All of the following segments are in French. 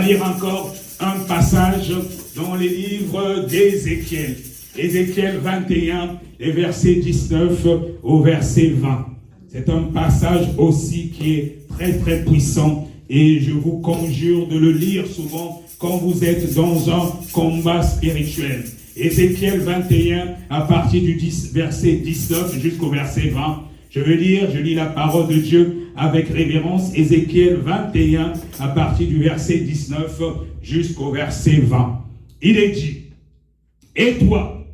va lire encore un passage dans les livres d'Ézéchiel. Ézéchiel 21, les versets 19 au verset 20. C'est un passage aussi qui est très très puissant et je vous conjure de le lire souvent quand vous êtes dans un combat spirituel. Ézéchiel 21, à partir du verset 19 jusqu'au verset 20. Je lis la parole de Dieu avec révérence. Ézéchiel 21, à partir du verset 19 jusqu'au verset 20. Il est dit, « Et toi,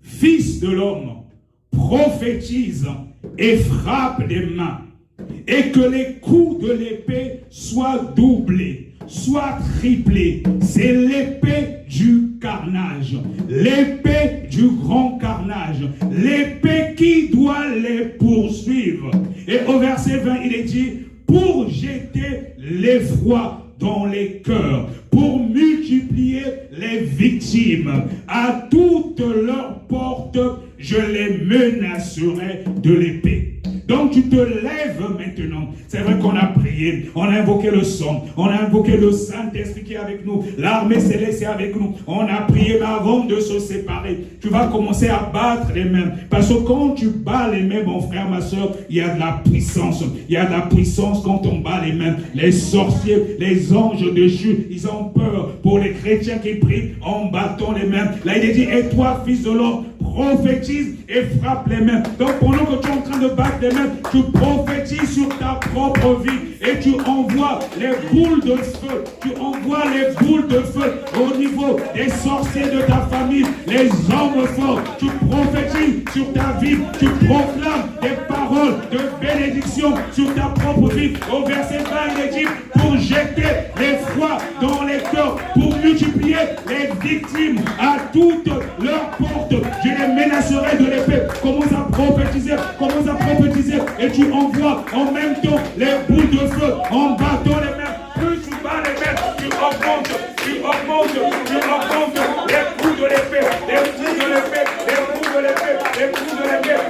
fils de l'homme, prophétise et frappe les mains, et que les coups de l'épée soient doublés, soient triplés. » C'est l'épée du carnage, l'épée du grand carnage, l'épée qui doit les poursuivre. Et au verset 20, il est dit, pour jeter l'effroi dans les cœurs, pour multiplier les victimes, à toutes leurs portes, je les menacerai de l'épée. Donc tu te lèves maintenant. C'est vrai qu'on a prié, on a invoqué le sang, on a invoqué le Saint-Esprit qui est avec nous, l'armée céleste est avec nous. On a prié, mais avant de se séparer, tu vas commencer à battre les mains. Parce que quand tu bats les mains, mon frère, ma soeur, il y a de la puissance. Il y a de la puissance quand on bat les mains. Les sorciers, les anges déchus, ils ont peur pour les chrétiens qui prient en battant les mains. Là, il est dit, et toi, fils de l'homme, prophétise et frappe les mains. Donc pendant que tu es en train de battre les mains, tu prophétises sur ta propre vie et tu envoies les boules de feu. Tu envoies les boules de feu au niveau des sorciers de ta famille, les hommes forts. Tu prophétises sur ta vie, tu proclames des paroles de bénédiction sur ta propre vie. Au verset 20, il est dit, pour jeter l'effroi dans les cœurs, pour multiplier les victimes à toutes leurs portes. Je les menacerai de l'épée. Commence à prophétiser, et tu envoies en même temps les boules de feu en battant les mains. Plus tu bats les mains, tu augmentes les coups de l'épée,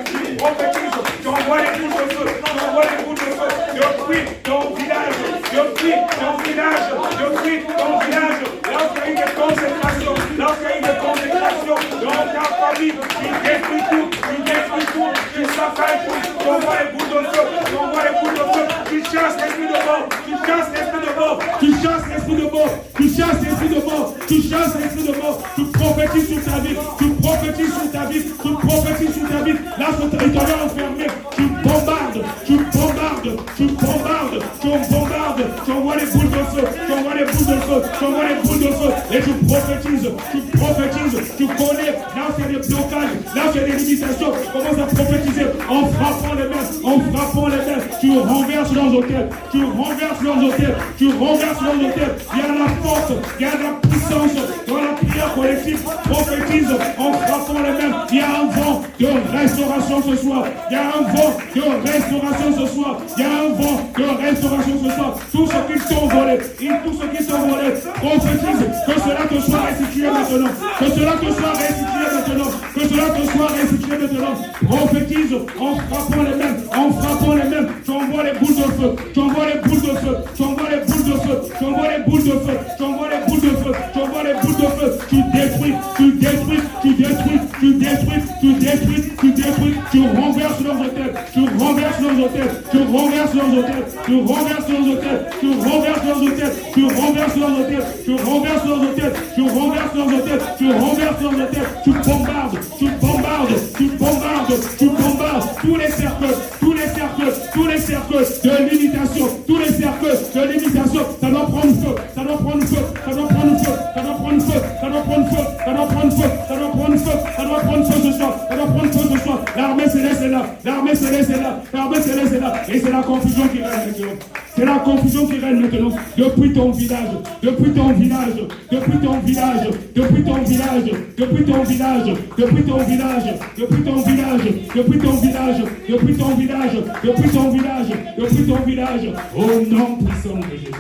tu prophétises, tu envoies les boules de feu, depuis ton village, lorsqu'il y a eu des consécrations, dans ta famille, tu détruis tout, tu saccades tout, tu envoies les boules de feu, tu chasses l'esprit de mort, tu tu prophétises sur ta vie, là sur ton territoire enfermé, tu bombardes, tu envoies les boules de feu, et tu prophétises, tu connais, là c'est des blocages, là c'est des limitations, commence à prophétiser en frappant les mains, tu renverses leurs hôtels, il y a la force, il y a la puissance dans la prière collective, prophétise en frappant les mains, il y a un vent de restauration ce soir, tout ce qui t'ont volé, prophétise que cela te soit restitué maintenant, prophétise en frappant les mains, tu envoies les boules de feu, tu détruis, tu renverses leurs hôtels, tu bombardes tous les cercles de limitation, ça doit prendre feu ce soir, l'armée céleste est là, et c'est la confusion qui règne maintenant, depuis ton village, au nom puissant de Jésus.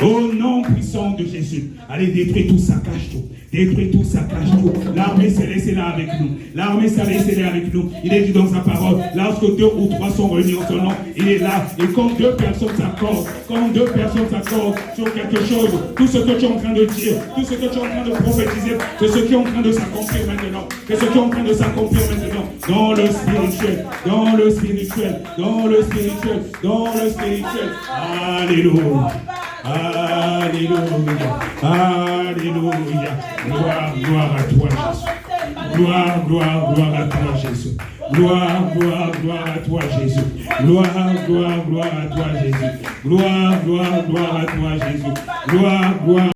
Au nom puissant de Jésus. Allez, détruis tout, saccage tout. Détruis tout, saccage tout. L'armée céleste est là avec nous. L'armée céleste est là avec nous. Il est dit dans sa parole, lorsque 2 ou 3 sont réunis en son nom, il est là. Et quand 2 personnes s'accordent, sur quelque chose, tout ce que tu es en train de dire, tout ce que tu es en train de prophétiser, c'est ce qui est en train de s'accomplir maintenant. C'est ce qui est en train de s'accomplir maintenant. Dans le spirituel, dans le spirituel, dans le spirituel, dans le spirituel. Alléluia. Alléluia. Alléluia. Gloire à toi, Jésus. Gloire à toi, Jésus. Gloire à toi, Jésus. Gloire à toi, Jésus. Gloire à toi, Jésus. Gloire.